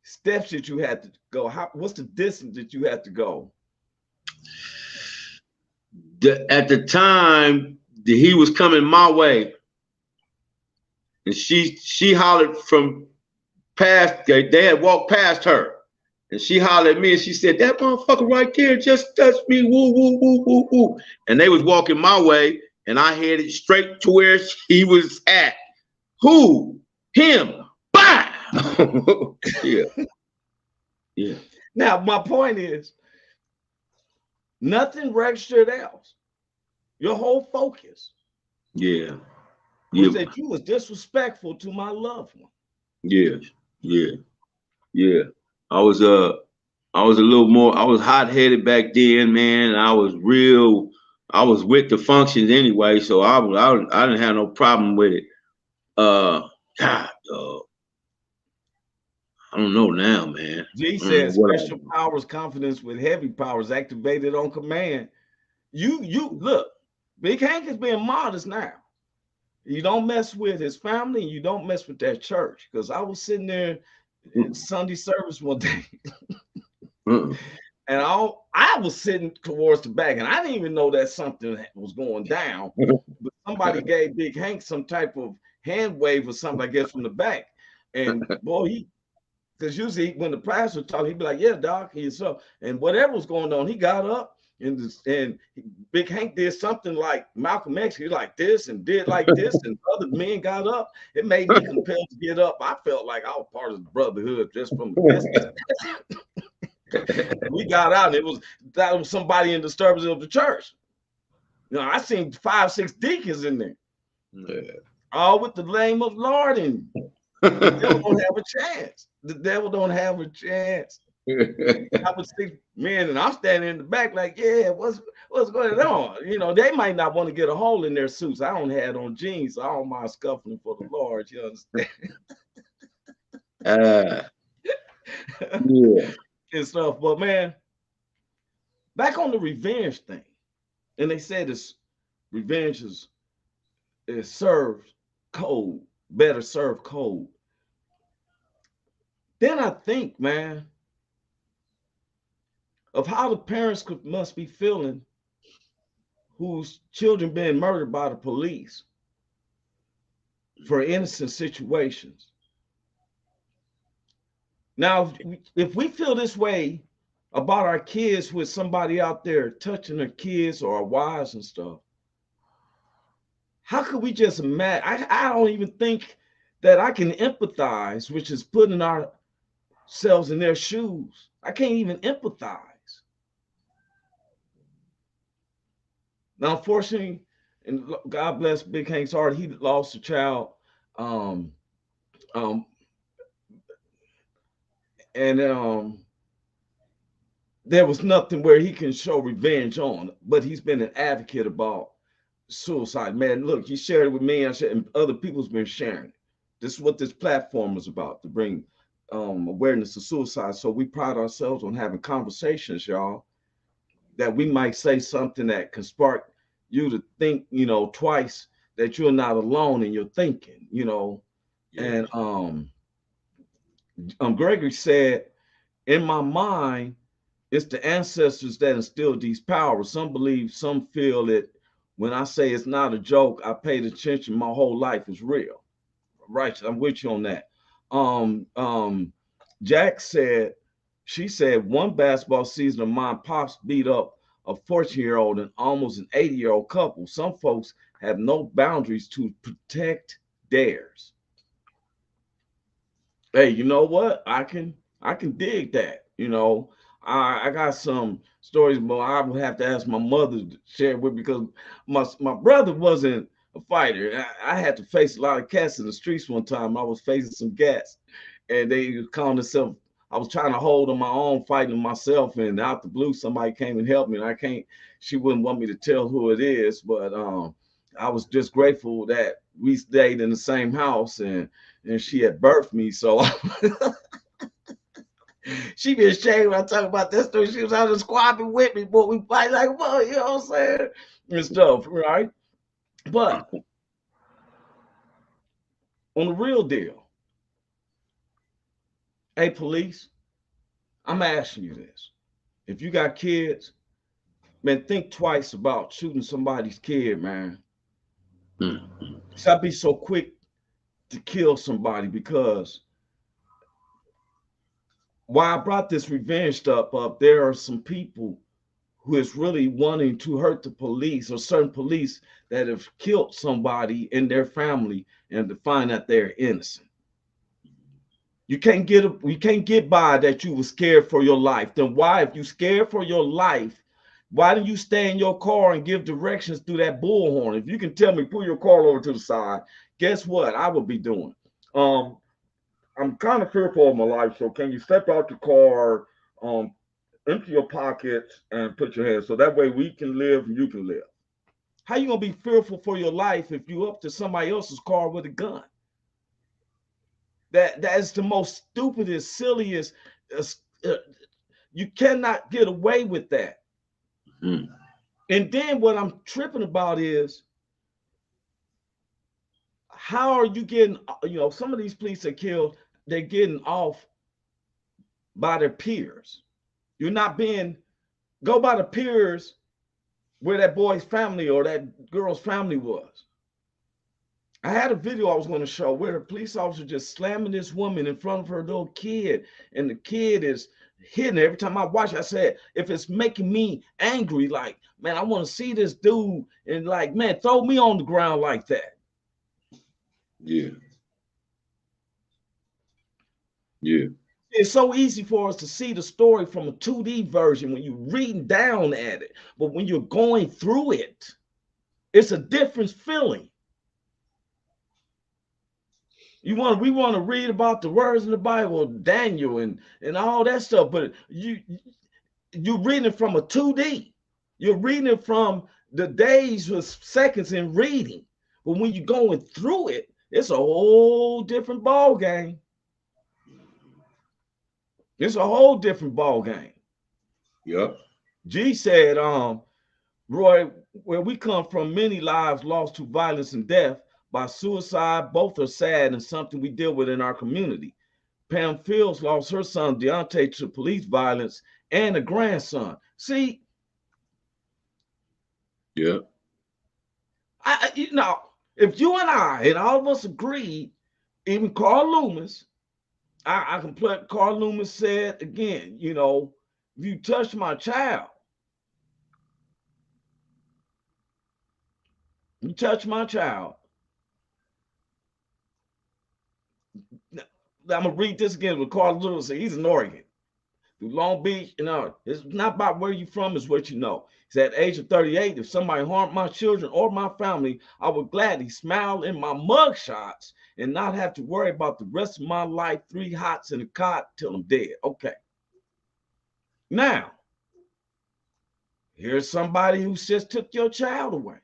C: steps did you have to go? What's the distance that you had to go?
D: At the time, he was coming my way, and she hollered from past. They had walked past her, And she hollered at me and she said, that motherfucker right there just touched me. Woo, woo, woo, woo, woo. And they was walking my way and I headed straight to where he was at. Who? Him. Bah! Yeah. Yeah.
C: Now, my point is, nothing registered else. Your whole focus.
D: Yeah.
C: Was that you was disrespectful to my loved one.
D: Yeah. Yeah. Yeah. I was a little more, I was hot-headed back then, man. I was with the functions anyway, so I didn't have no problem with it. God, I don't know now, man.
C: G said special powers confidence with heavy powers activated on command. You look, Big Hank is being modest now. You don't mess with his family and you don't mess with that church. Because I was sitting there in Sunday service one day. And I was sitting towards the back and I didn't even know that something was going down. But somebody gave Big Hank some type of hand wave or something, I guess, from the back. And boy, because usually when the pastor talk, he'd be like, yeah, doc, he's so. And whatever was going on, he got up and Big Hank did something like Malcolm X. He like this and did like this, and other men got up. It made me compelled to get up. I felt like I was part of the brotherhood just from the distance. We got out, and that was somebody in disturbance of the church. You know, I seen 5, 6 deacons in there, all with the name of Lord, and the devil don't have a chance. The devil don't have a chance. I would see men, and I'm standing in the back like, yeah, what's going on? You know, they might not want to get a hole in their suits. I don't have on jeans, so I don't mind scuffling for the Lord. You understand?
D: Yeah.
C: And stuff. But man, back on the revenge thing, and they said this revenge is served cold, better served cold. Then I think, man, of how the parents must be feeling whose children being murdered by the police for innocent situations. Now, if we feel this way about our kids with somebody out there touching their kids or our wives and stuff, how could we just imagine? I don't even think that I can empathize, which is putting ourselves in their shoes. I can't even empathize. Now, unfortunately, and God bless Big Hank's heart, he lost a child. There was nothing where he can show revenge on, but he's been an advocate about suicide. Man, look, he shared it with me, and other people's been sharing it. This is what this platform is about, to bring awareness to suicide. So we pride ourselves on having conversations, y'all, that we might say something that can spark you to think, you know, twice, that you're not alone in your thinking, you know. Yeah. And Gregory said, in my mind, it's the ancestors that instilled these powers. Some believe, some feel it. When I say it's not a joke, I paid attention. My whole life is real. Right, I'm with you on that. Jack said, she said, one basketball season of mine, pops beat up a 14-year-old and almost an 80-year-old couple. Some folks have no boundaries to protect theirs. Hey, you know what? I can dig that. You know, I got some stories, but I would have to ask my mother to share with me, because my brother wasn't a fighter. I had to face a lot of cats in the streets one time. I was facing some cats, and they was calling themselves. I was trying to hold on my own, fighting myself, and out the blue, somebody came and helped me. And she wouldn't want me to tell who it is, but I was just grateful that we stayed in the same house, and she had birthed me. So she be ashamed when I talk about that story. She was out of the squad with me, but we fight like, well, you know what I'm saying? And stuff, right? But on the real deal, hey, police, I'm asking you this. If you got kids, man, think twice about shooting somebody's kid, man. So I'd be so quick to kill somebody, because why I brought this revenge stuff up, there are some people who is really wanting to hurt the police or certain police that have killed somebody in their family and to find that they're innocent. You can't get by that you were scared for your life. Then why, if you scared for your life, why didn't you stay in your car and give directions through that bullhorn? If you can tell me, pull your car over to the side, guess what I would be doing? Um, I'm kind of fearful of my life, so can you step out the car, empty your pockets, and put your hands so that way we can live and you can live? How you gonna be fearful for your life if you up to somebody else's car with a gun? That is the most stupidest, silliest. Uh, you cannot get away with that.
D: Mm.
C: And then what I'm tripping about is how are you getting? Some of these police are killed. They're getting off by their peers. You're not being go by the peers where that boy's family or that girl's family was. I had a video I was going to show where a police officer just slamming this woman in front of her little kid, and the kid is hitting her. Every time I watch, I said, if it's making me angry, like, man, I want to see this dude and like, man, throw me on the ground like that.
D: Yeah. Yeah.
C: It's so easy for us to see the story from a 2D version when you're reading down at it, but when you're going through it, it's a different feeling. We want to read about the words in the Bible, Daniel and all that stuff, but you're reading it from a 2D. You're reading it from the days with seconds in reading. But when you're going through it, it's a whole different ball game. It's a whole different ball game.
D: Yep.
C: G said, Roy, where we come from, many lives lost to violence and death by suicide. Both are sad and something we deal with in our community. Pam Fields lost her son Deontay to police violence and a grandson. See,
D: yeah,
C: if you and I and all of us agreed, even Carl Loomis, I can play. Carl Loomis said again, if you touch my child, I'm gonna read this again with Carl Lewis. He's in Oregon, through Long Beach. It's not about where you're from, it's what you know. He's at the age of 38. If somebody harmed my children or my family, I would gladly smile in my mug shots and not have to worry about the rest of my life, 3 hots in a cot till I'm dead. Okay. Now, here's somebody who just took your child away.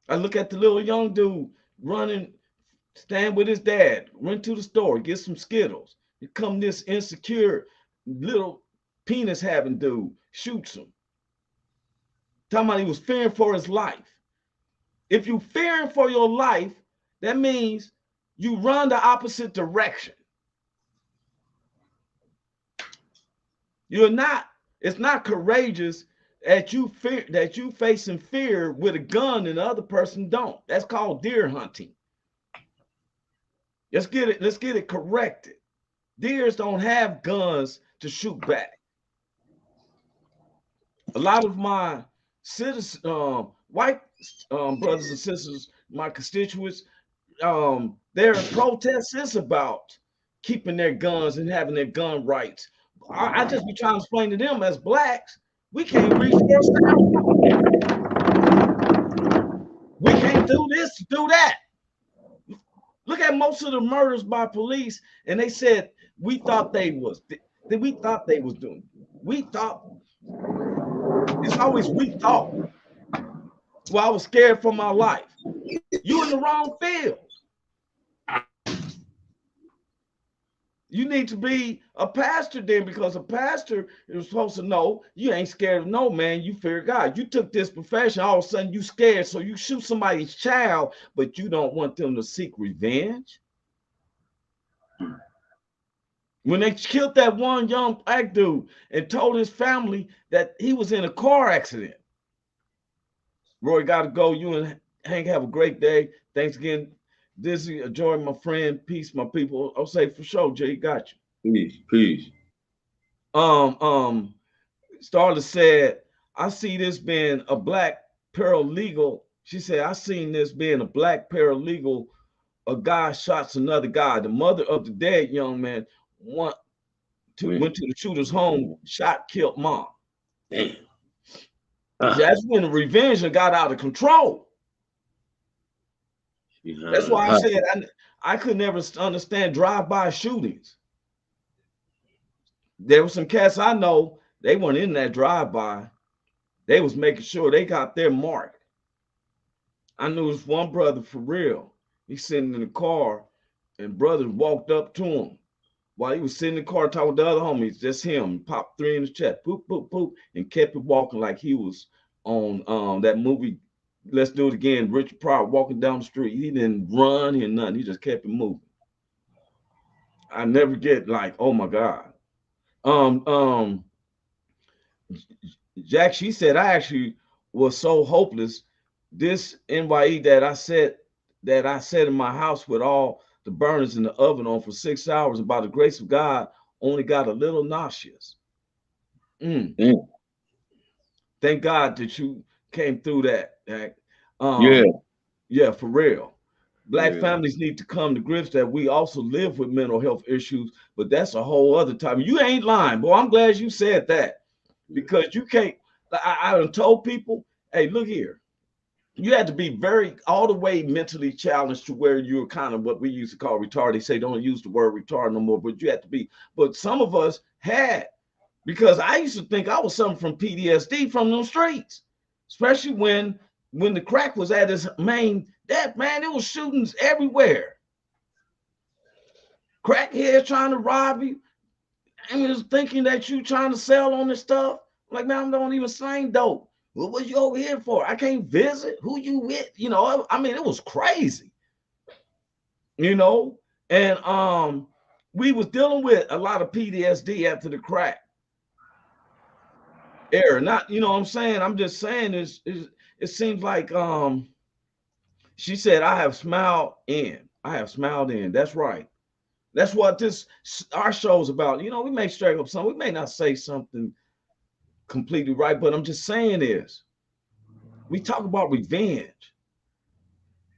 C: I look at the little young dude running, stand with his dad, run to the store, get some Skittles. Here come this insecure little penis having dude, shoots him. Talking about he was fearing for his life. If you fearing for your life, that means you run the opposite direction. It's not courageous that you facing fear with a gun and the other person don't. That's called deer hunting. Let's get it corrected. Deers don't have guns to shoot back. A lot of my citizens, white brothers and sisters, my constituents, their protest is about keeping their guns and having their gun rights. I just be trying to explain to them as blacks, we can't reach First Amendment. We can't do this, do that. Look at most of the murders by police, and they said we thought they was doing. We thought. It's always we thought. Well, I was scared for my life. You in the wrong field. You need to be a pastor then, because a pastor is supposed to know you ain't scared of no man, you fear God. You took this profession, all of a sudden you scared, so you shoot somebody's child, but you don't want them to seek revenge. When they killed that one young black dude and told his family that he was in a car accident. Roy, gotta go. You and Hank have a great day. Thanks again. Dizzy, enjoy my friend. Peace, my people. I'll say for sure, Jay, got you.
D: Peace.
C: Starla said, I see this being a black paralegal. She said, I seen this being a black paralegal. A guy shots another guy. The mother of the dead young man went to the shooter's home, shot, killed mom.
D: Damn.
C: That's when the revenge got out of control. That's why I said I could never understand drive-by shootings. There were some cats I know, they weren't in that drive-by. They was making sure they got their mark. I knew this one brother for real. He's sitting in the car and brothers walked up to him while he was sitting in the car talking with the other homies, just him, popped 3 in his chest, poop, poop, poop, and kept it walking like he was on that movie, Let's Do It Again, Richard Pryor walking down the street. He didn't run or nothing. He just kept it moving. I never get like, oh my God. Jack, she said, I actually was so hopeless. This NYE that I said in my house with all the burners in the oven on for 6 hours, and by the grace of God, only got a little nauseous. Thank God that you came through that. Yeah, for real. Black families need to come to grips that we also live with mental health issues, but that's a whole other time. You ain't lying, boy. I'm glad you said that, because you can't. I done told people, hey, look here. You had to be very all the way mentally challenged to where you're kind of what we used to call retarded. They say don't use the word retarded no more, but you had to be. But some of us had, because I used to think I was something from PTSD from those streets, especially when the crack was at its main. That man, it was shootings everywhere. Crackheads trying to rob you, and was thinking that you trying to sell on this stuff. Like, man, I don't even slang dope. What was you over here for? I can't visit. Who you with? You know, I mean, it was crazy. You know, and we was dealing with a lot of PTSD after the crack era. Not, you know what I'm saying? I'm just saying it seems like she said, I have smiled in. I have smiled in. That's right. That's what our show's about. You know, we may straight up something. We may not say something completely right, but I'm just saying is we talk about revenge.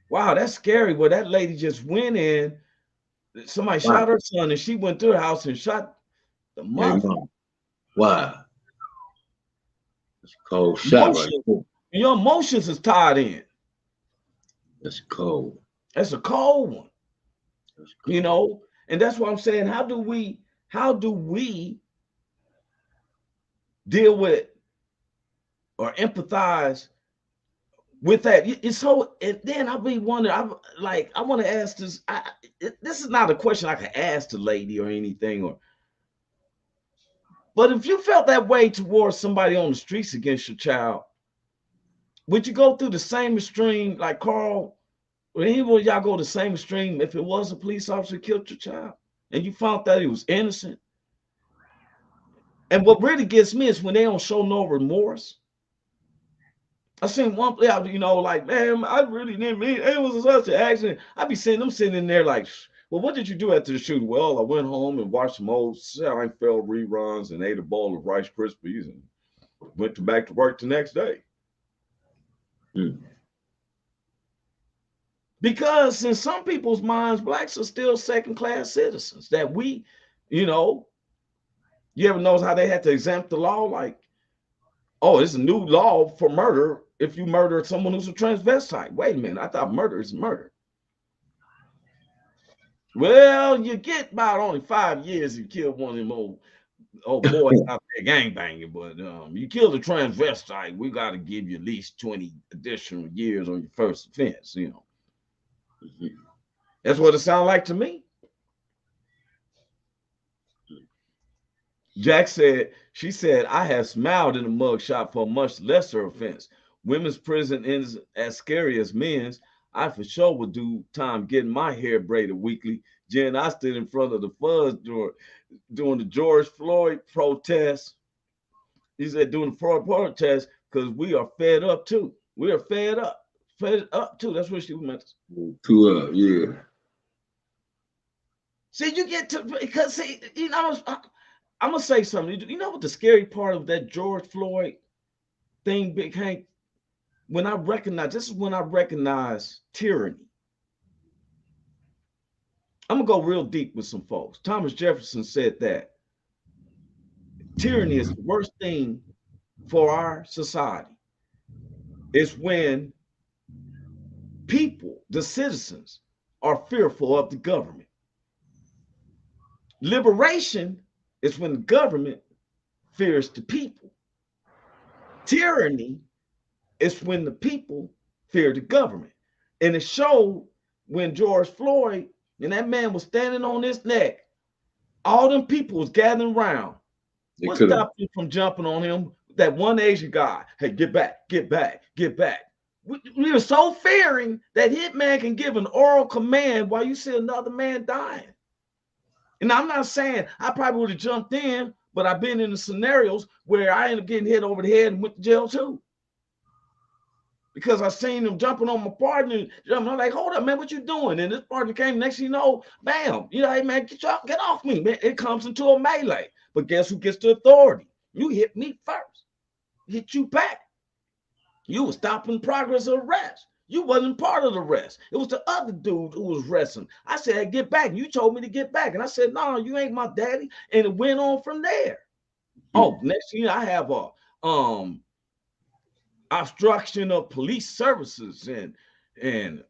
C: Wow, that's scary. Well, that lady just went in. Somebody shot her son, and she went to her house and shot the mother.
D: Wow. It's a cold shot right there.
C: Your emotions is tied in.
D: That's cold.
C: That's a cold one. That's cold. You know, and that's what I'm saying. How do we deal with or empathize with that? It's so, and then I'll be wondering, I want to ask this. This is not a question I can ask the lady or anything, but if you felt that way towards somebody on the streets against your child, would you go through the same extreme like Carl? Or anyone y'all go the same extreme if it was a police officer killed your child and you found that he was innocent? And what really gets me is when they don't show no remorse. I seen one play out, you know, like, man, I really didn't mean it was such an accident. I be seeing them sitting in there like, well, what did you do after the shooting? Well, I went home and watched some old Seinfeld reruns and ate a bowl of Rice Krispies and went back to work the next day. Because in some people's minds, blacks are still second-class citizens. That we, you know, you ever notice how they had to exempt the law? Like, oh, it's a new law for murder if you murder someone who's a transvestite. Wait a minute, I thought murder is murder. Well, you get about only 5 years if you kill one of them old boys out there gangbanging, but you killed a transvestite, we got to give you at least 20 additional years on your first offense, you know. That's what it sounded like to me. Jack said, she said, I have smiled in a mugshot for a much lesser offense. Women's prison is as scary as men's. I for sure would do time getting my hair braided weekly. Jen, I stood in front of the fuzz during the George Floyd protest. He said, doing the Floyd protest, because we are fed up too. We are fed up too. That's what she meant.
D: Yeah.
C: See, you get to, because see, you know, I'm gonna say something. You know what the scary part of that George Floyd thing, Big Hank? When I recognize, this is when I recognize tyranny. I'm gonna go real deep with some folks. Thomas Jefferson said that tyranny is the worst thing for our society. It's when people, the citizens, are fearful of the government. Liberation is when the government fears the people. Tyranny is when the people fear the government. And it showed when George Floyd and that man was standing on his neck, all them people was gathering around. What stopped you from jumping on him? That one Asian guy, hey, get back, get back, get back. We were so fearing that hitman can give an oral command while you see another man dying. And I'm not saying I probably would have jumped in, but I've been in the scenarios where I ended up getting hit over the head and went to jail too. Because I seen him jumping on my partner. I'm like, hold up, man, what you doing? And this partner came, next thing you know, bam. You know, hey, man, get off me, man. It comes into a melee. But guess who gets the authority? You hit me first. Hit you back. You were stopping progress of arrest. You wasn't part of the rest. It was the other dude who was wrestling. I said, hey, get back. You told me to get back. And I said, no, you ain't my daddy. And it went on from there. Oh, next thing I have a obstruction of police services and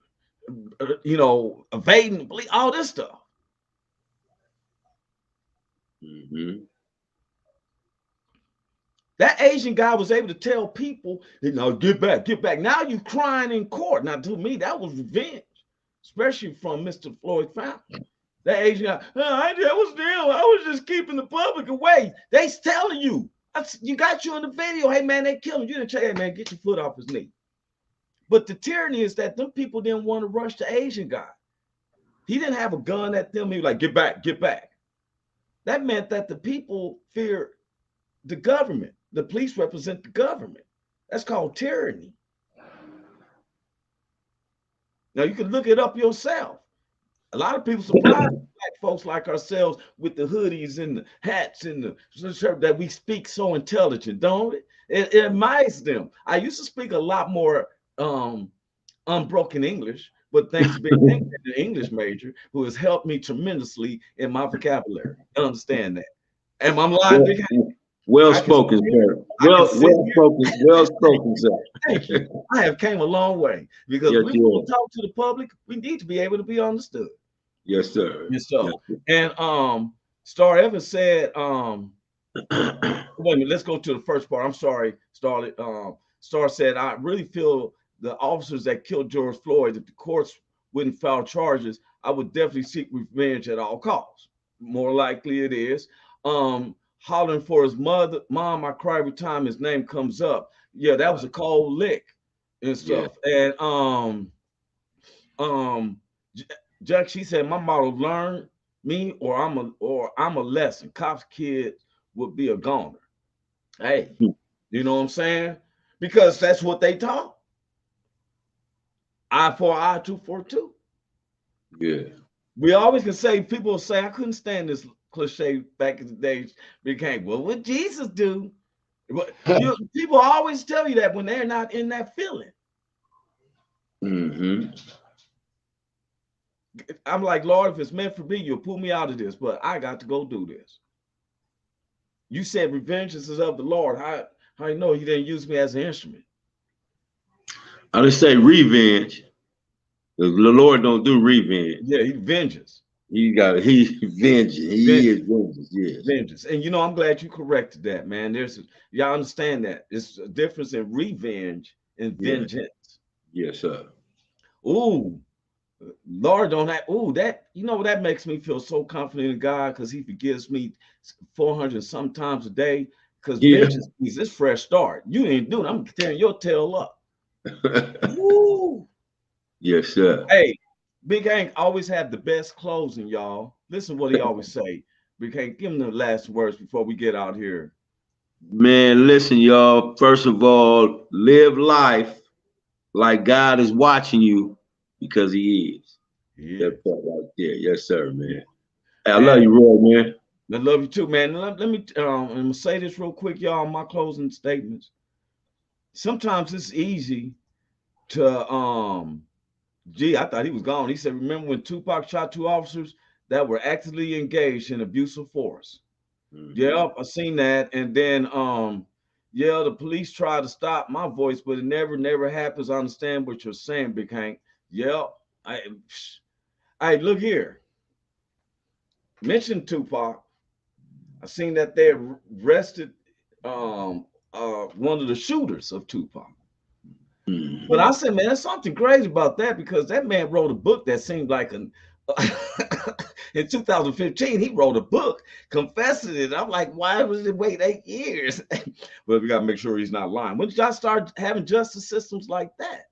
C: you know, evading the police, all this stuff. That Asian guy was able to tell people, you know, get back, get back. Now you crying in court. Now, to me, that was revenge, especially from Mr. Floyd Fountain. That Asian guy, I was just keeping the public away. They telling you, you got you in the video. Hey, man, they killed him. You didn't say, hey, man, get your foot off his knee. But the tyranny is that them people didn't want to rush the Asian guy. He didn't have a gun at them. He was like, get back, get back. That meant that the people feared the government. The police represent the government. That's called tyranny. Now you can look it up yourself. A lot of people surprise black folks like ourselves with the hoodies and the hats and the shirt that we speak so intelligent, don't it? It admires them. I used to speak a lot more unbroken English, but thanks to Big Hank, the English major, who has helped me tremendously in my vocabulary. I understand that. Am I lying, Big Hank?
D: Well spoken, sir. Well spoken, sir.
C: Thank you. I have came a long way because when we talk to the public, we need to be able to be understood.
D: Yes, sir.
C: Yes, sir. Yes, sir. And Star Evans said, wait a minute, let's go to the first part. I'm sorry, Star. Star said, I really feel the officers that killed George Floyd, if the courts wouldn't file charges, I would definitely seek revenge at all costs. More likely it is. Hollering for his mom, I cry every time his name comes up. Yeah, that was a cold lick and stuff. Yeah. And Jack, she said, my motto, learn me or I'm a lesson. Cops kids would be a goner. Hey, you know what I'm saying? Because that's what they taught. Eye for eye, tooth for tooth.
D: Yeah.
C: We always can say, people will say, I couldn't stand this cliche back in the days. Became, well, what Jesus do? But people always tell you that when they're not in that feeling. I'm like, Lord, if it's meant for me, you'll pull me out of this, but I got to go do this. You said revenge is of the Lord. How you know he didn't use me as an instrument?
D: I just say revenge. The Lord don't do revenge.
C: Yeah, he vengeance.
D: He's vengeance. He is vengeance. Yes.
C: Vengeance. And you know, I'm glad you corrected that, man. Y'all understand that. There's a difference in revenge and vengeance.
D: Yes, sir.
C: Ooh, Lord don't have, that, you know, that makes me feel so confident in God because he forgives me 400 sometimes a day. Because vengeance is this fresh start. You ain't doing it. I'm tearing your tail up. Woo.
D: Yes, sir.
C: Hey, Big Hank always had the best closing, y'all. Listen to what he always say. Big Hank, give him the last words before we get out here.
D: Man, listen, y'all. First of all, live life like God is watching you because he is.
C: Yeah.
D: That part right there. Yes, sir, man. Hey, I love you, Roy, man.
C: I love you too, man. Let me I'm gonna say this real quick, y'all. My closing statements. Sometimes it's easy to I thought he was gone. He said, remember when Tupac shot 2 officers that were actively engaged in abuse of force? Yeah, I seen that. And then yeah, the police tried to stop my voice, but it never happens. I understand what you're saying, Big Hank. Yeah. I look here. Mention Tupac. I seen that they arrested one of the shooters of Tupac. But I said, man, there's something crazy about that because that man wrote a book that seemed like in 2015, he wrote a book confessing it. I'm like, why was it wait 8 years? But we got to make sure he's not lying. When did y'all start having justice systems like that?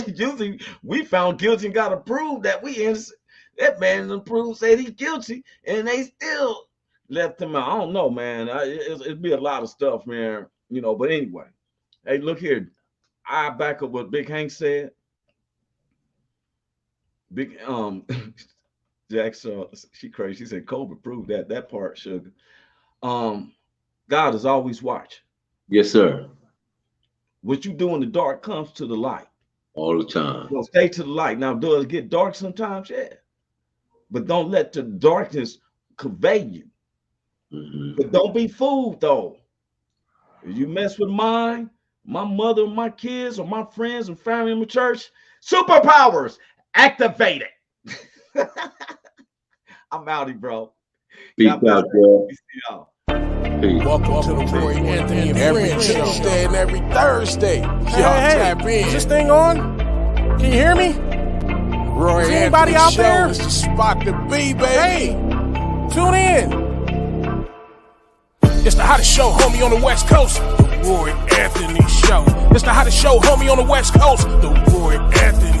C: Usually we found guilty and got to prove that we innocent. That man proved, said he's guilty, and they still left him out. I don't know, man. It'd be a lot of stuff, man. You know, but anyway. Hey, look here. I back up what Big Hank said. Big Jack she crazy. She said Kobe proved that part, sugar. God is always watching.
D: Yes, sir.
C: What you do in the dark comes to the light.
D: All the time.
C: So stay to the light. Now, does it get dark sometimes? Yeah. But don't let the darkness convey you. But don't be fooled, though. If you mess with mine, my mother, my kids, or my friends and family in the church, superpowers activated. I'm outie, bro.
D: Peace out, bro. Peace.
B: Welcome to the Roy Anthony and
A: Every
B: Friends show.
A: Tuesday and every Thursday. Y'all tap in.
B: Is this thing on? Can you hear me?
A: Roy
B: Is anybody
A: Anthony
B: out
A: show
B: there?
A: is the spot to be, baby.
B: Hey, tune in. It's the hottest show, homie, on the West Coast. The Roy Anthony Show. It's the hottest show, homie, on the West Coast. The Roy Anthony